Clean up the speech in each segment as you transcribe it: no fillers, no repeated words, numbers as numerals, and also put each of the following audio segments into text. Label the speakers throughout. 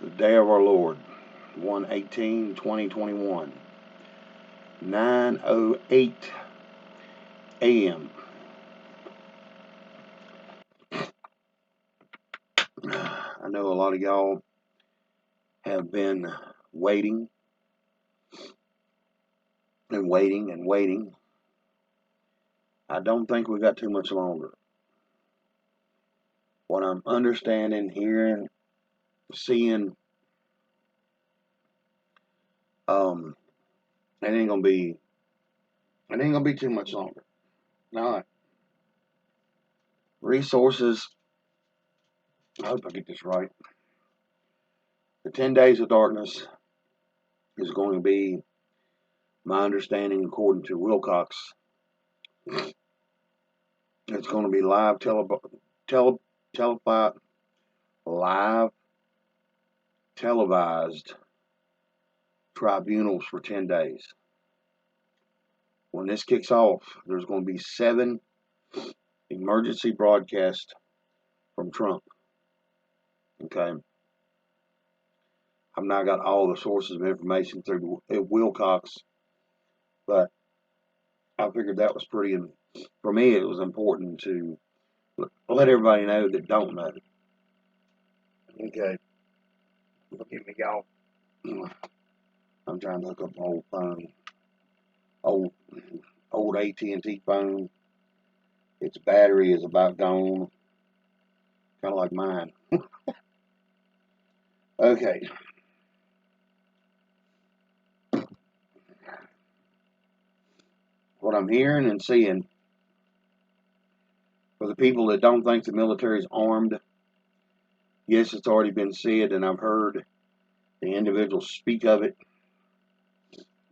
Speaker 1: The day of our Lord, 1/18/2021, 9:08 a.m. I know a lot of y'all have been waiting and waiting and waiting. I don't think we got too much longer. What I'm understanding, hearing, seeing, it ain't gonna be too much longer. Now, resources. I hope I get this right. The 10 days of darkness is going to be, my understanding, according to Wilcox, it's going to be live televised tribunals for 10 days. When this kicks off, there's going to be 7 emergency broadcasts from Trump. Okay. I've not got all the sources of information through Wilcox, but I figured that was for me, it was important to let everybody know that don't know. Okay. Forgive me, y'all. I'm trying to hook up my old phone. Old AT&T phone. Its battery is about gone. Kind of like mine. Okay. What I'm hearing and seeing, for the people that don't think the military is armed, yes, it's already been said, and I've heard the individuals speak of it.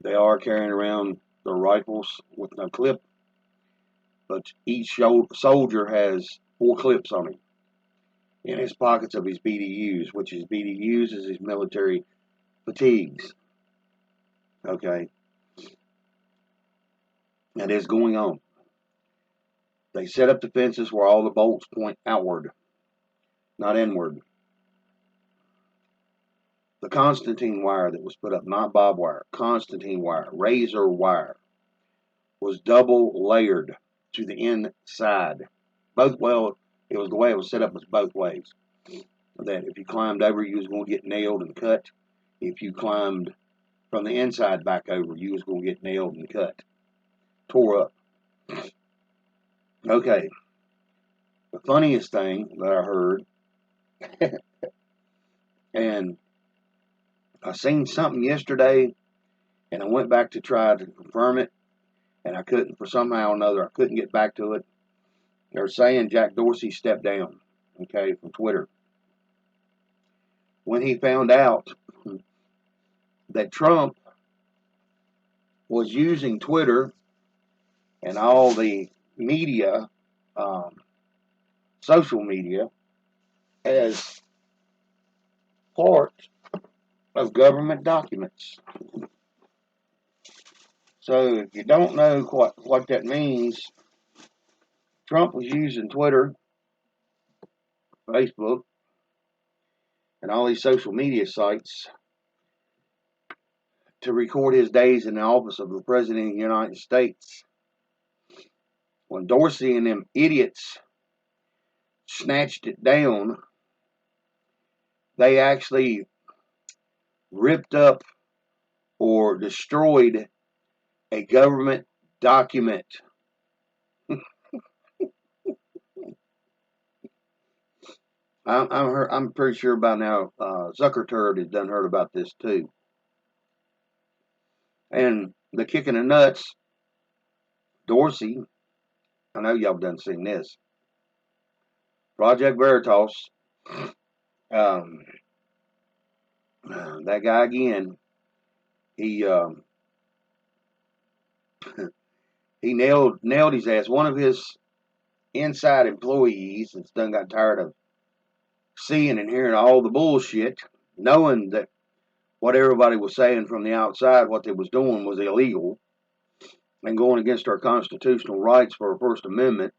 Speaker 1: They are carrying around their rifles with no clip, but each soldier has 4 clips on him in his pockets of his BDUs, which his BDUs is his military fatigues. Okay. That is going on. They set up the fences where all the bolts point outward, not inward. The Constantine wire that was put up, not barbed wire, Constantine wire, razor wire, was double layered to the inside. It was the way it was set up was both ways. That if you climbed over, you was going to get nailed and cut. If you climbed from the inside back over, you was going to get nailed and cut. Tore up. Okay. The funniest thing that I heard, and I seen something yesterday, and I went back to try to confirm it, and I couldn't, for somehow or another, I couldn't get back to it. They're saying Jack Dorsey stepped down, okay, from Twitter. When he found out that Trump was using Twitter and all the media, social media, as part of government documents. So if you don't know what that means, Trump was using Twitter, Facebook, and all these social media sites to record his days in the office of the President of the United States. When Dorsey and them idiots snatched it down, they actually ripped up or destroyed a government document. I'm pretty sure by now Zuckerturd has done heard about this too. And the kick in the nuts, Dorsey, I know y'all done seen this. Project Veritas, that guy again, he he nailed his ass. One of his inside employees that's done got tired of seeing and hearing all the bullshit, knowing that what everybody was saying from the outside, what they was doing was illegal and going against our constitutional rights for our First Amendment,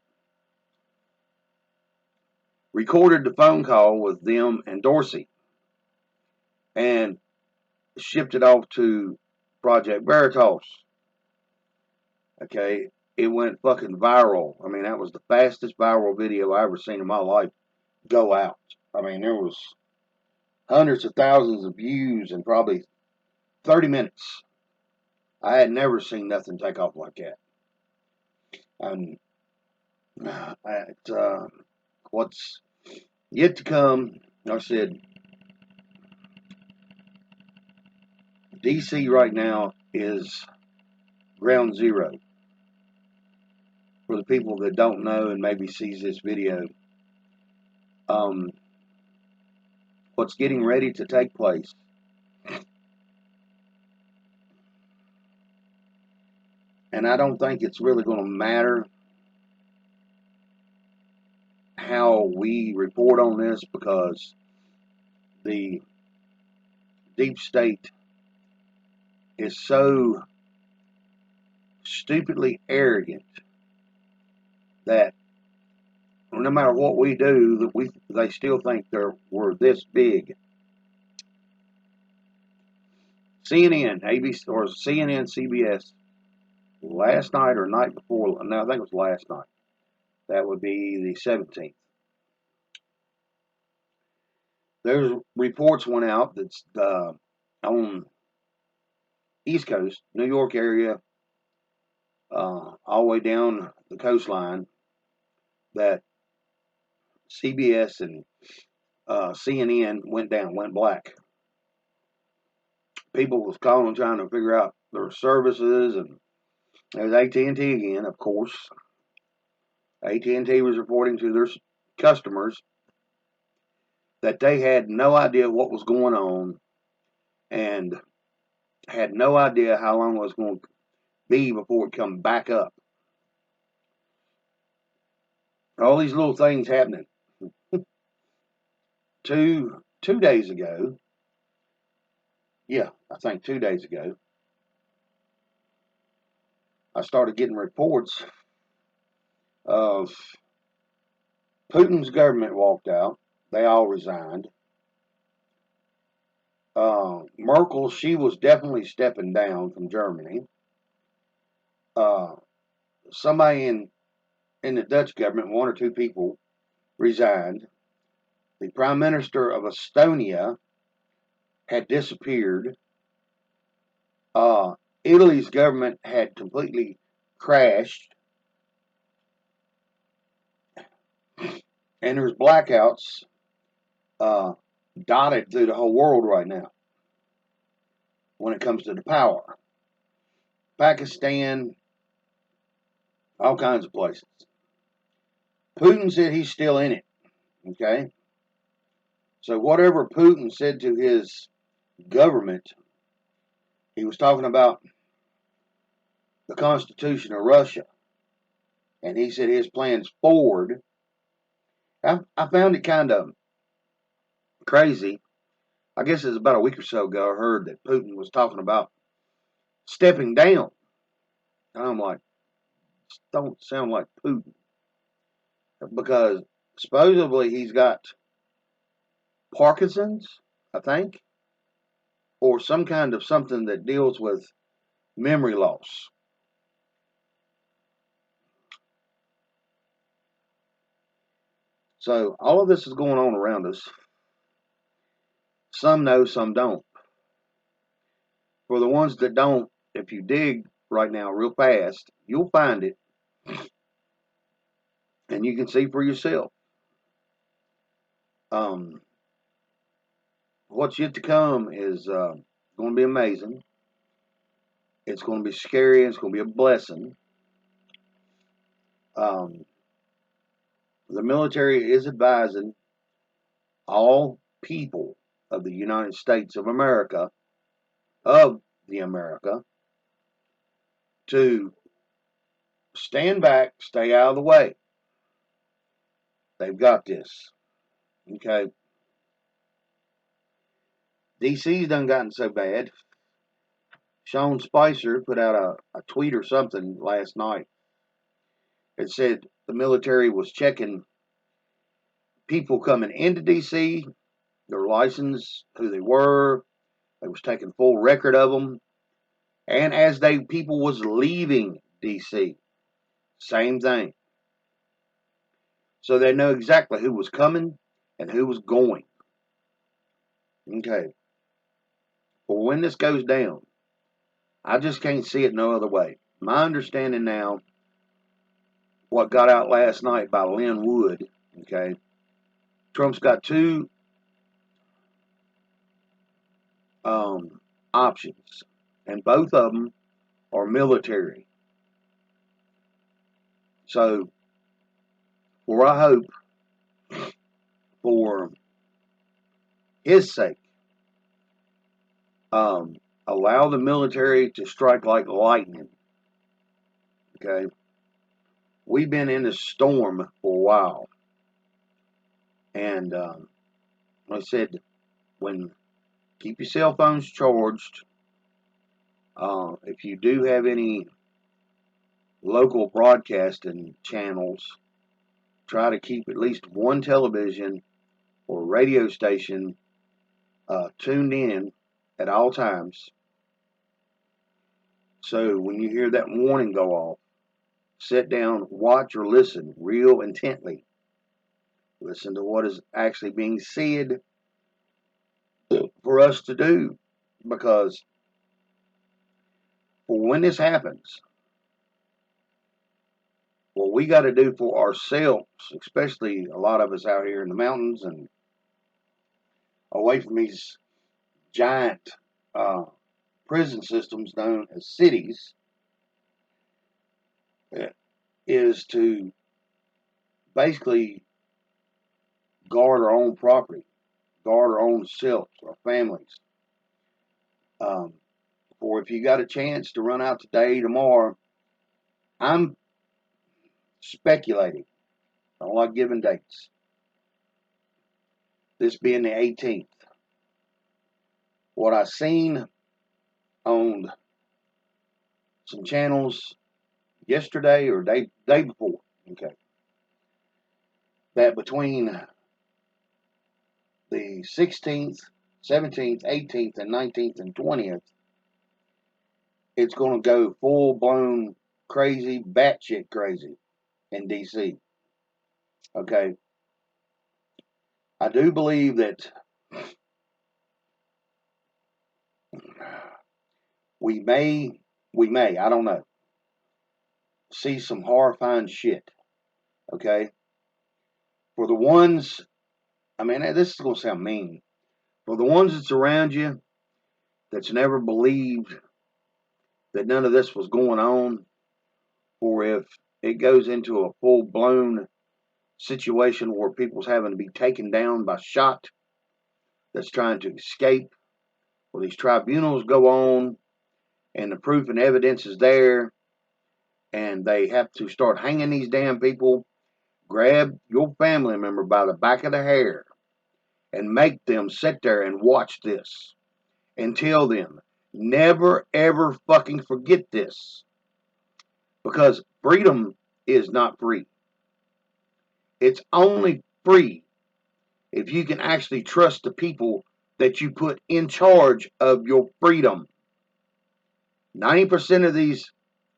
Speaker 1: recorded the phone call with them and Dorsey. and shipped it off to Project Veritas. Okay, it went fucking viral. I mean, that was the fastest viral video I ever seen in my life go out. I mean, there was hundreds of thousands of views in probably 30 minutes. I had never seen nothing take off like that. And what's yet to come, like I said, DC right now is ground zero. For the people that don't know and maybe sees this video, what's getting ready to take place and I don't think it's really going to matter how we report on this because the deep state is so stupidly arrogant that no matter what we do, that they still think we're this big. CNN, ABC, or CNN, CBS, last night or night before, no, I think it was last night. That would be the 17th. There's reports went out that's on East Coast, New York area, all the way down the coastline, that CBS and CNN went black. People was calling trying to figure out their services, and there's AT&T again, of course. AT&T was reporting to their customers that they had no idea what was going on and had no idea how long it was going to be before it come back up. All these little things happening. Two days ago, yeah, I think 2 days ago, I started getting reports of Putin's government walked out. They all resigned. Merkel, she was definitely stepping down from Germany. Somebody in the Dutch government, one or two people, resigned. The Prime Minister of Estonia had disappeared. Italy's government had completely crashed. And there's blackouts dotted through the whole world right now when it comes to the power. Pakistan, all kinds of places. Putin said he's still in it. Okay? So whatever Putin said to his government, he was talking about the Constitution of Russia. And he said his plans forward. I found it kind of crazy. I guess it was about a week or so ago I heard that Putin was talking about stepping down. And I'm like, don't sound like Putin. Because supposedly he's got Parkinson's, I think, or some kind of something that deals with memory loss. So all of this is going on around us. Some know, some don't. For the ones that don't, if you dig right now real fast, you'll find it. And you can see for yourself. What's yet to come is going to be amazing. It's going to be scary. It's going to be a blessing. The military is advising all people of the United States of America, to stand back, stay out of the way. They've got this. Okay. DC's done gotten so bad. Sean Spicer put out a tweet or something last night. It said the military was checking people coming into DC, their license, who they were, They was taking full record of them. And as people was leaving D.C., same thing. So they know exactly who was coming and who was going. Okay. Well, when this goes down, I just can't see it no other way. My understanding now, what got out last night by Lynn Wood, okay, Trump's got two options, and both of them are military. So, for I hope, for his sake, allow the military to strike like lightning. Okay, we've been in a storm for a while, and like I said, when keep your cell phones charged. If you do have any local broadcasting channels, try to keep at least one television or radio station tuned in at all times. So when you hear that warning go off, sit down, watch or listen real intently. Listen to what is actually being said for us to do, because for when this happens, what we got to do for ourselves, especially a lot of us out here in the mountains and away from these giant prison systems known as cities, is to basically guard our own property, guard our own selves, our families. Or if you got a chance to run out today, tomorrow, I'm speculating. I don't like giving dates. This being the 18th. What I seen on some channels yesterday or day before, okay, that between the 16th, 17th, 18th, and 19th, and 20th, it's going to go full-blown crazy, batshit crazy in D.C. Okay? I do believe that we may, I don't know, see some horrifying shit. Okay? For the ones, I mean, this is going to sound mean. For the ones that's around you that's never believed that none of this was going on, or if it goes into a full-blown situation where people's having to be taken down by shot that's trying to escape, where these tribunals go on and the proof and evidence is there and they have to start hanging these damn people, grab your family member by the back of the hair and make them sit there and watch this and tell them, never ever fucking forget this, because freedom is not free. It's only free if you can actually trust the people that you put in charge of your freedom. 90% of these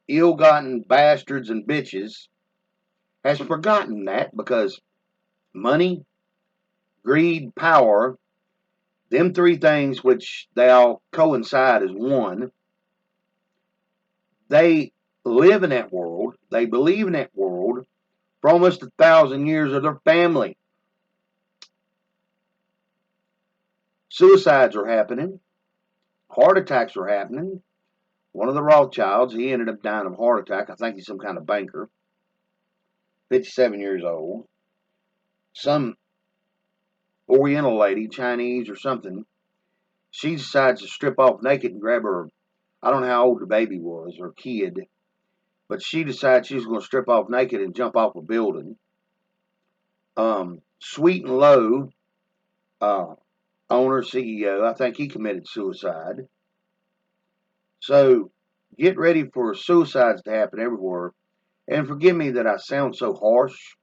Speaker 1: ill-gotten bastards and bitches has forgotten that, because money, greed, power, them three things, which they all coincide as one, they live in that world, they believe in that world for almost 1,000 years of their family. Suicides are happening. Heart attacks are happening. One of the Rothschilds, he ended up dying of a heart attack. I think he's some kind of banker. 57 years old. Some Oriental lady, Chinese or something, she decides to strip off naked and grab her, I don't know how old the baby was, or kid, but she decides she's going to strip off naked and jump off a building. Sweet and Low, owner, CEO, I think he committed suicide. So get ready for suicides to happen everywhere. And forgive me that I sound so harsh,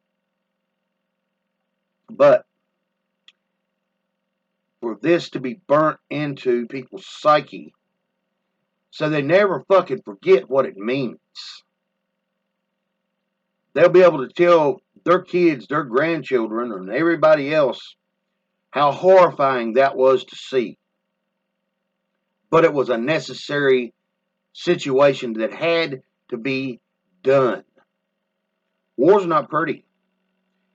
Speaker 1: but for for this to be burnt into people's psyche so they never fucking forget what it means. They'll be able to tell their kids, their grandchildren, and everybody else how horrifying that was to see. But it was a necessary situation that had to be done. War's not pretty,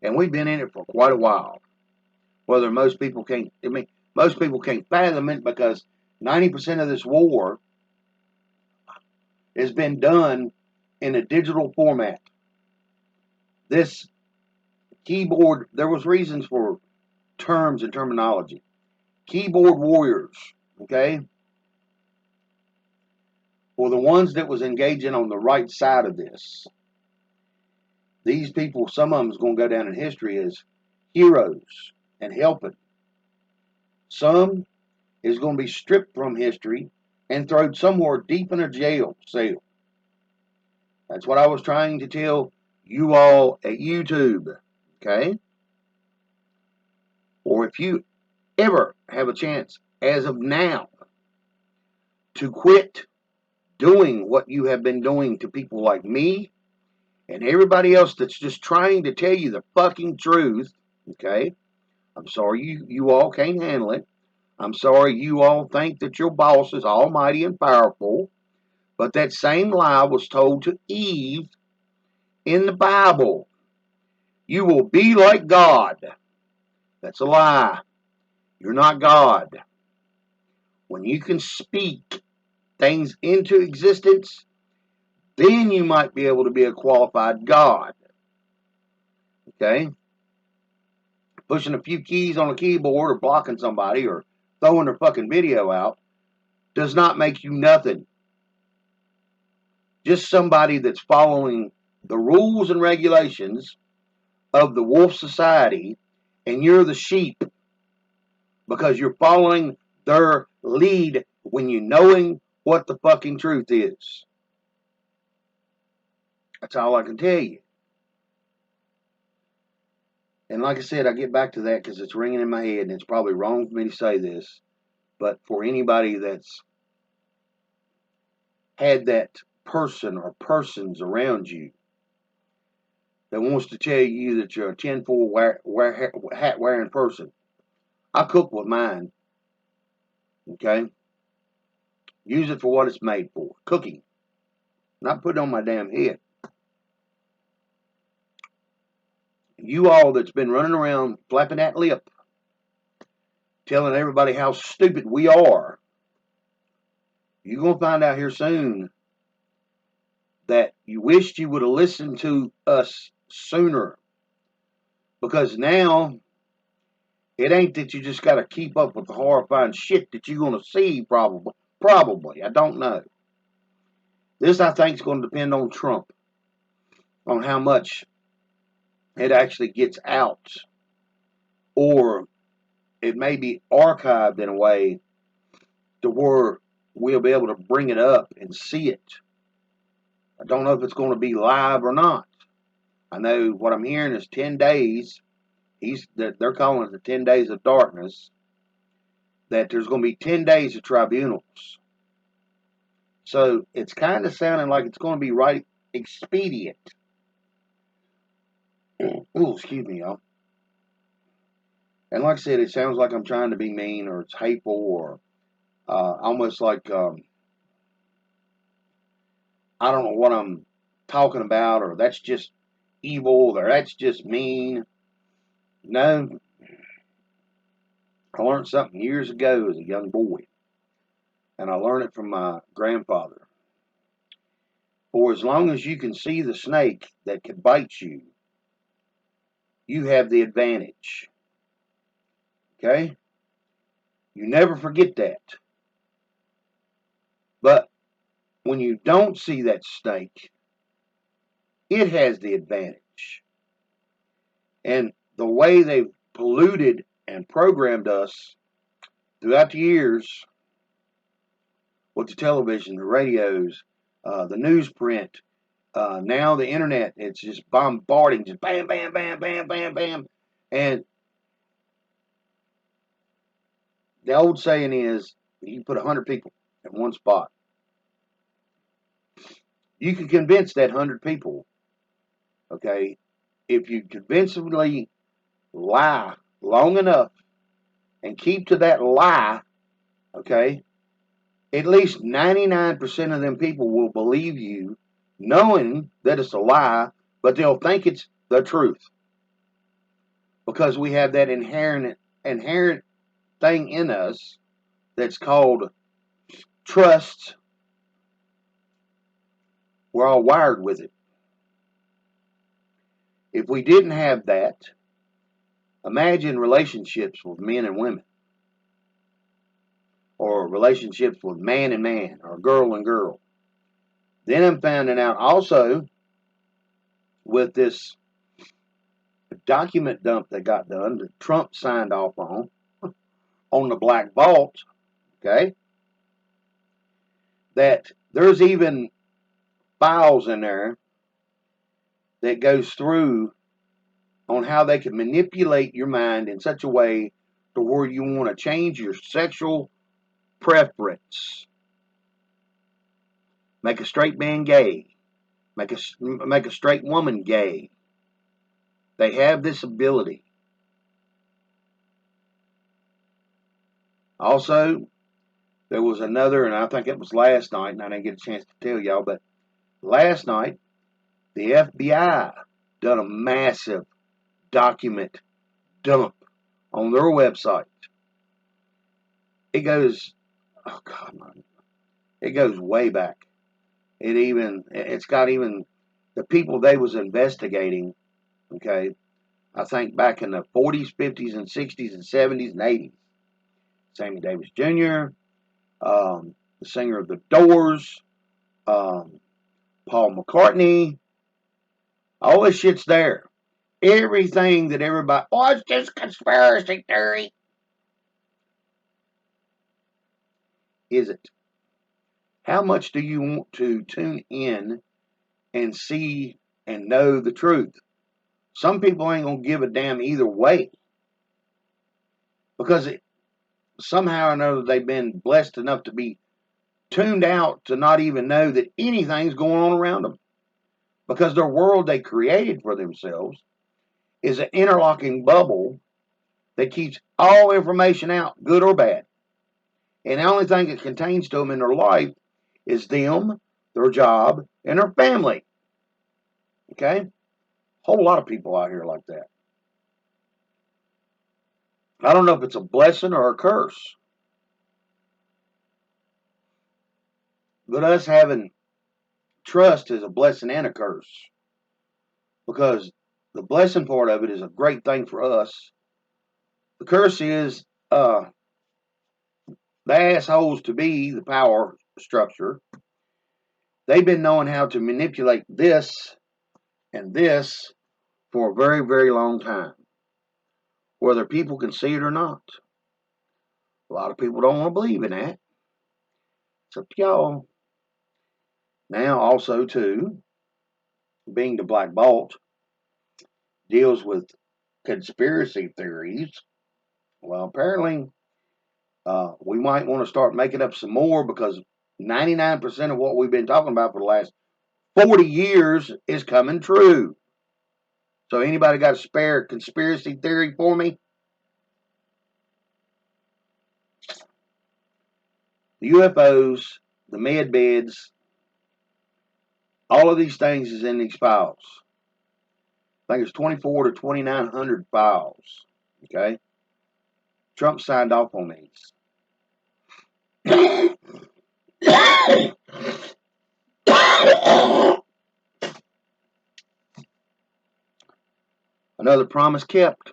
Speaker 1: and we've been in it for quite a while. Whether most people can't fathom it, because 90% of this war has been done in a digital format. This keyboard, there was reasons for terms and terminology. Keyboard warriors, okay, were the ones that was engaging on the right side of this. These people, some of them is going to go down in history as heroes and helping. Some is going to be stripped from history and thrown somewhere deep in a jail cell. That's what I was trying to tell you all at YouTube, okay? Or if you ever have a chance, as of now, to quit doing what you have been doing to people like me and everybody else that's just trying to tell you the fucking truth, okay? I'm sorry you all can't handle it. I'm sorry you all think that your boss is almighty and powerful. But that same lie was told to Eve in the Bible. You will be like God. That's a lie. You're not God. When you can speak things into existence, then you might be able to be a qualified God. Okay? Pushing a few keys on a keyboard or blocking somebody or throwing their fucking video out does not make you nothing. Just somebody that's following the rules and regulations of the wolf society, and you're the sheep because you're following their lead when you knowing what the fucking truth is. That's all I can tell you. And like I said, I get back to that because it's ringing in my head, and it's probably wrong for me to say this, but for anybody that's had that person or persons around you that wants to tell you that you're a tinfoil hat wearing person, I cook with mine. Okay? Use it for what it's made for. Cooking. Not put it on my damn head. You all that's been running around flapping that lip, telling everybody how stupid we are, you're going to find out here soon that you wished you would have listened to us sooner. Because now, it ain't that you just got to keep up with the horrifying shit that you're going to see, probably. Probably. I don't know. This, I think, is going to depend on Trump, on how much it actually gets out. Or it may be archived in a way to where we'll be able to bring it up and see it. I don't know if it's going to be live or not. I know what I'm hearing is 10 days. They're calling it the 10 days of darkness. That there's going to be 10 days of tribunals. So it's kind of sounding like it's going to be right expedient. Oh, excuse me, y'all. And like I said, it sounds like I'm trying to be mean or it's hateful or almost like I don't know what I'm talking about, or that's just evil, or that's just mean. No, I learned something years ago as a young boy, and I learned it from my grandfather. For as long as you can see the snake that could bite you, you have the advantage. Okay? You never forget that. But when you don't see that snake, it has the advantage. And the way they've polluted and programmed us throughout the years with the television, the radios, the newsprint, now the internet, it's just bombarding, just bam, bam, bam, bam, bam, bam. And the old saying is, you put 100 people in one spot. You can convince that 100 people, okay, if you convincingly lie long enough and keep to that lie, okay, at least 99% of them people will believe you, knowing that it's a lie, but they'll think it's the truth. Because we have that inherent thing in us that's called trust. We're all wired with it. If we didn't have that, imagine relationships with men and women, or relationships with man and man, or girl and girl. Then I'm finding out also with this document dump that got done that Trump signed off on the Black Vault, okay, that there's even files in there that goes through on how they can manipulate your mind in such a way to where you want to change your sexual preference. Make a straight man gay. Make a straight woman gay. They have this ability. Also, there was another, and I think it was last night, and I didn't get a chance to tell y'all, but last night, the FBI done a massive document dump on their website. It goes, oh God, man, it goes way back. It's got even the people they was investigating. Okay, I think back in the 40s, 50s, and 60s, and 70s, and 80s. Sammy Davis Jr., the singer of the Doors, Paul McCartney, all this shit's there. Everything that everybody, oh, it's just conspiracy theory. Is it? How much do you want to tune in and see and know the truth? Some people ain't going to give a damn either way. Because somehow or another they've been blessed enough to be tuned out to not even know that anything's going on around them. Because their world they created for themselves is an interlocking bubble that keeps all information out, good or bad. And the only thing it contains to them in their life is them, their job, and their family. Okay? Whole lot of people out here like that. I don't know if it's a blessing or a curse. But us having trust is a blessing and a curse. Because the blessing part of it is a great thing for us. The curse is the assholes to be the power structure. They've been knowing how to manipulate this and this for a very, very long time. Whether people can see it or not. A lot of people don't want to believe in that. It's up to y'all. Now, also, too, being the Black Vault deals with conspiracy theories. Well, apparently, we might want to start making up some more because 99% of what we've been talking about for the last 40 years is coming true. So, anybody got a spare conspiracy theory for me? The UFOs, the med beds, all of these things is in these files. I think it's 24 to 2,900 files. Okay? Trump signed off on these. Another promise kept.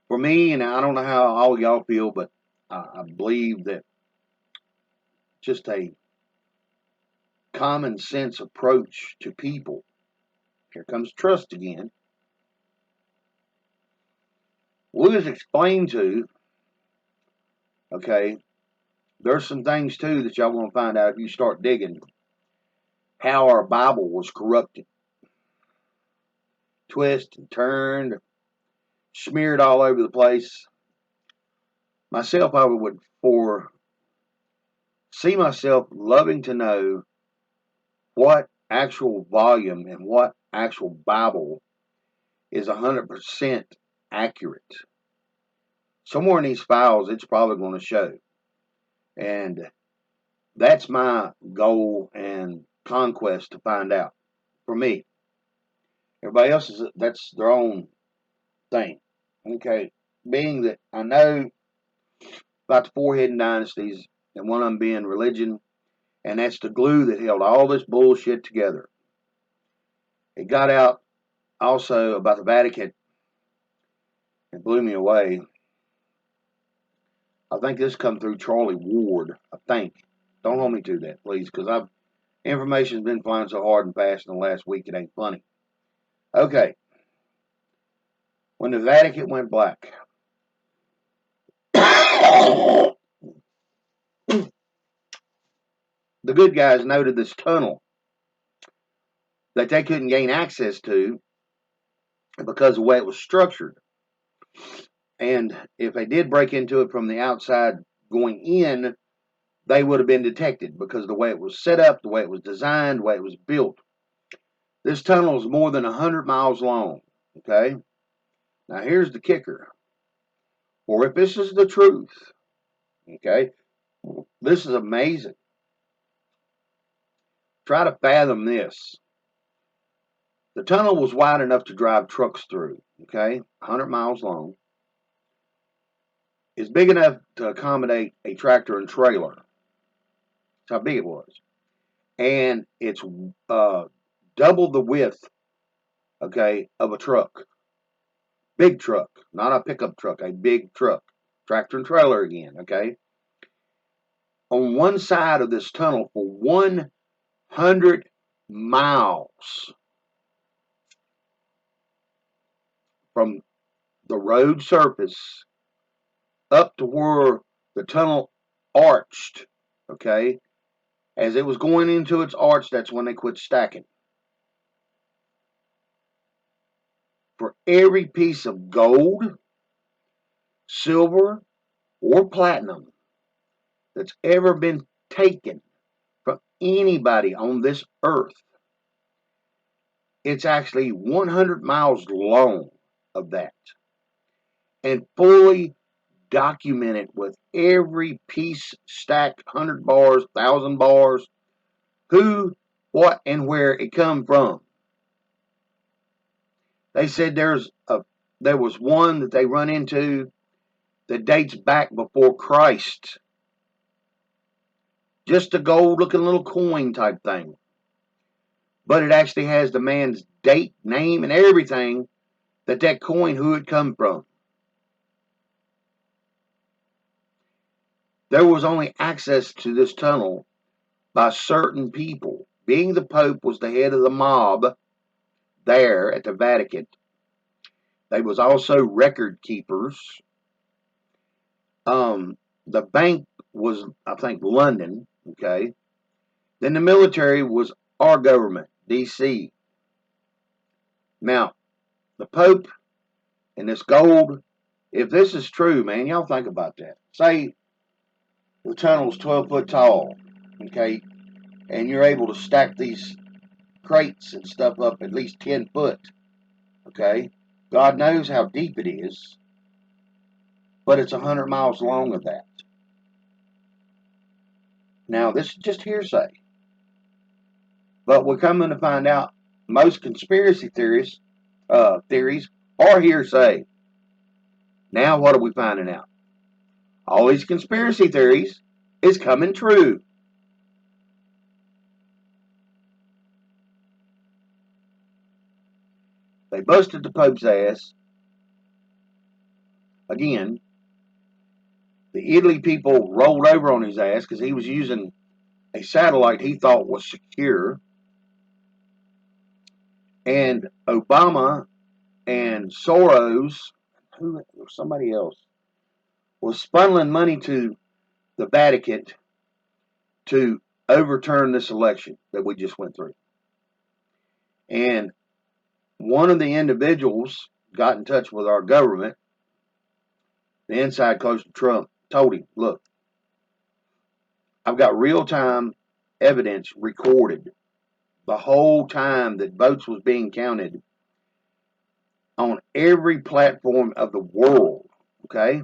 Speaker 1: For me, and I don't know how all y'all feel, but I believe that just a common sense approach to people. Here comes trust again. Was explained to, okay, there's some things too that y'all want to find out if you start digging. How our Bible was corrupted, twisted and turned, smeared all over the place. Myself, I would foresee myself loving to know what actual volume and what actual Bible is 100% accurate. Somewhere in these files, it's probably going to show. And that's my goal and conquest to find out for me. Everybody else that's their own thing. Okay. Being that I know about the four hidden dynasties, and one of them being religion, and that's the glue that held all this bullshit together. It got out also about the Vatican. It blew me away. I think this come through Charlie Ward. I think. Don't hold me to that, please, because information's been flying so hard and fast in the last week it ain't funny. Okay. When the Vatican went black, the good guys noted this tunnel that they couldn't gain access to because of the way it was structured. And if they did break into it from the outside going in, they would have been detected because of the way it was set up, the way it was designed, the way it was built. This tunnel is more than 100 miles long. Okay? Now here's the kicker. Or if this is the truth, okay, this is amazing. Try to fathom this. The tunnel was wide enough to drive trucks through, okay, 100 miles long. It's big enough to accommodate a tractor and trailer. That's how big it was. And it's double the width, okay, of a truck. Big truck, not a pickup truck, a big truck. Tractor and trailer again, okay? On one side of this tunnel for 100 miles from the road surface up to where the tunnel arched, okay? As it was going into its arch, that's when they quit stacking. For every piece of gold, silver, or platinum that's ever been taken from anybody on this earth, it's actually 100 miles long of that. And fully documented with every piece stacked, 100 bars, 1,000 bars, who, what, and where it come from. They said there was one that they run into that dates back before Christ. Just a gold-looking little coin type thing. But it actually has the man's date, name, and everything that coin, who it come from. There was only access to this tunnel by certain people. Being the Pope was the head of the mob there at the Vatican. They was also record keepers. The bank was, I think, London, okay? Then the military was our government, D.C. Now, the Pope and this gold, if this is true, man, y'all think about that. Say the tunnel's 12 foot tall, okay? And you're able to stack these crates and stuff up at least 10 foot, okay? God knows how deep it is, but it's 100 miles long of that. Now, this is just hearsay. But we're coming to find out most conspiracy theories are hearsay. Now, what are we finding out? All these conspiracy theories is coming true. They busted the Pope's ass. Again, the Italy people rolled over on his ass because he was using a satellite he thought was secure. And Obama and Soros, or somebody else, was funneling money to the Vatican to overturn this election that we just went through. And one of the individuals got in touch with our government, the inside close to Trump, told him, look, I've got real-time evidence recorded the whole time that votes was being counted on every platform of the world, okay?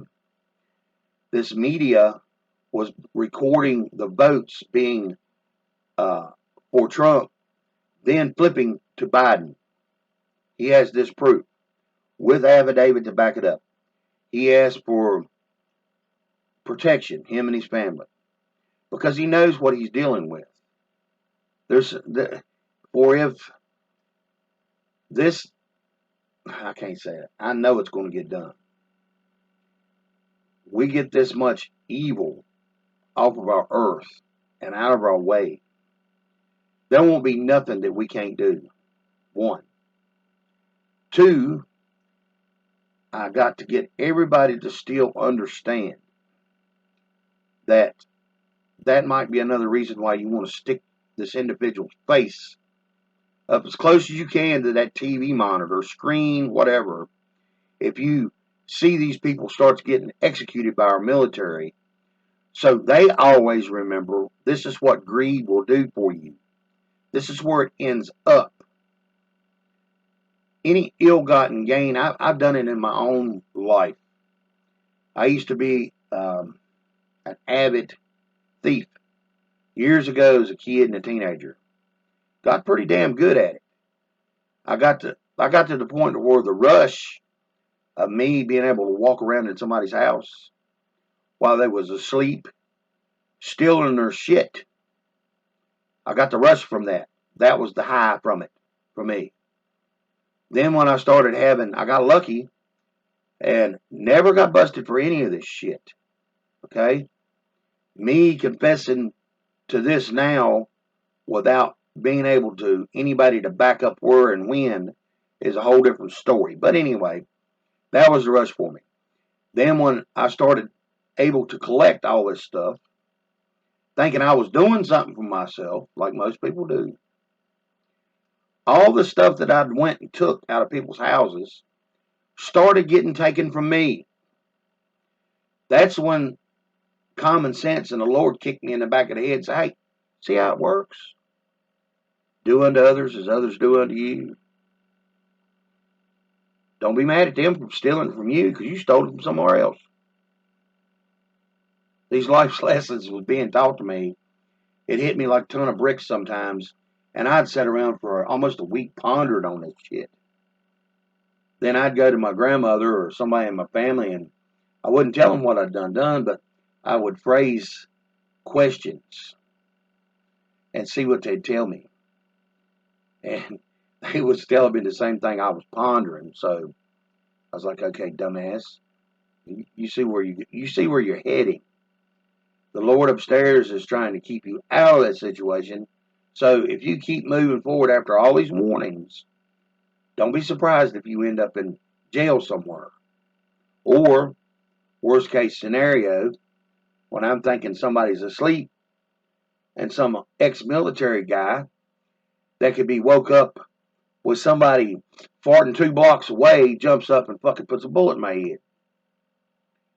Speaker 1: This media was recording the votes being for Trump, then flipping to Biden. He has this proof with affidavit to back it up. He asked for protection, him and his family, because he knows what he's dealing with. Or if this, I can't say it, I know it's going to get done. We get this much evil off of our earth and out of our way, there won't be nothing that we can't do. 1. 2, I got to get everybody to still understand that that might be another reason why you want to stick this individual's face up as close as you can to that TV monitor, screen, whatever. If you see these people start getting executed by our military, so they always remember this is what greed will do for you. This is where it ends up. Any ill-gotten gain, I've done it in my own life. I used to be an avid thief years ago as a kid and a teenager. Got pretty damn good at it. I got to the point where the rush of me being able to walk around in somebody's house while they was asleep, stealing their shit. I got the rush from that. That was the high from it for me. Then when I started I got lucky and never got busted for any of this shit. Okay? Me confessing to this now without being able to anybody to back up where and when is a whole different story. But anyway, that was the rush for me. Then when I started able to collect all this stuff, thinking I was doing something for myself, like most people do, all the stuff that I went and took out of people's houses started getting taken from me. That's when common sense and the Lord kicked me in the back of the head and said, hey, see how it works? Do unto others as others do unto you. Don't be mad at them for stealing from you because you stole it from somewhere else. These life lessons was being taught to me. It hit me like a ton of bricks sometimes, and I'd sit around for almost a week pondering on this shit. Then I'd go to my grandmother or somebody in my family, and I wouldn't tell them what I'd done, but I would phrase questions and see what they'd tell me. And they was telling me the same thing I was pondering. So I was like, okay, dumbass, you see where you're heading. The Lord upstairs is trying to keep you out of that situation. So if you keep moving forward after all these warnings, don't be surprised if you end up in jail somewhere. Or, worst case scenario, when I'm thinking somebody's asleep and some ex-military guy that could be woke up with somebody farting 2 blocks away jumps up and fucking puts a bullet in my head.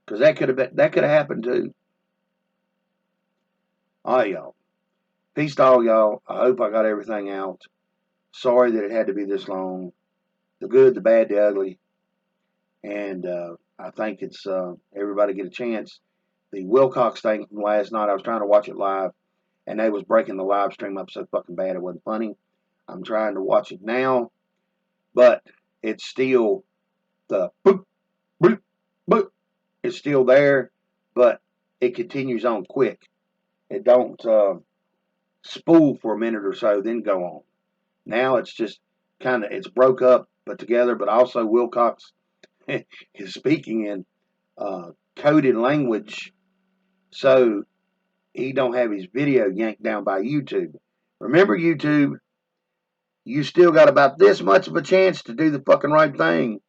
Speaker 1: Because that could have happened too. Alright, y'all. Peace to all y'all. I hope I got everything out. Sorry that it had to be this long. The good, the bad, the ugly. And I think it's everybody get a chance. The Wilcox thing from last night, I was trying to watch it live, and they was breaking the live stream up so fucking bad it wasn't funny. I'm trying to watch it now, but it's still the boop, boop, boop. It's still there, but it continues on quick. It don't spool for a minute or so, then go on. Now it's just it's broke up, but together, but also Wilcox is speaking in coded language, so he don't have his video yanked down by YouTube. Remember, YouTube, you still got about this much of a chance to do the fucking right thing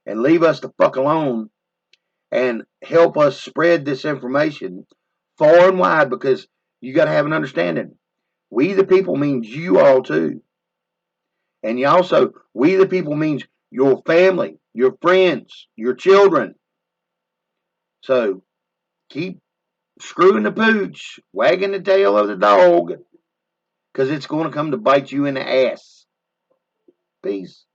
Speaker 1: and leave us the fuck alone and help us spread this information far and wide, because you got to have an understanding. We the people means you all too. And you also, we the people means your family, your friends, your children. So keep screwing the pooch, wagging the tail of the dog, because it's going to come to bite you in the ass. Peace.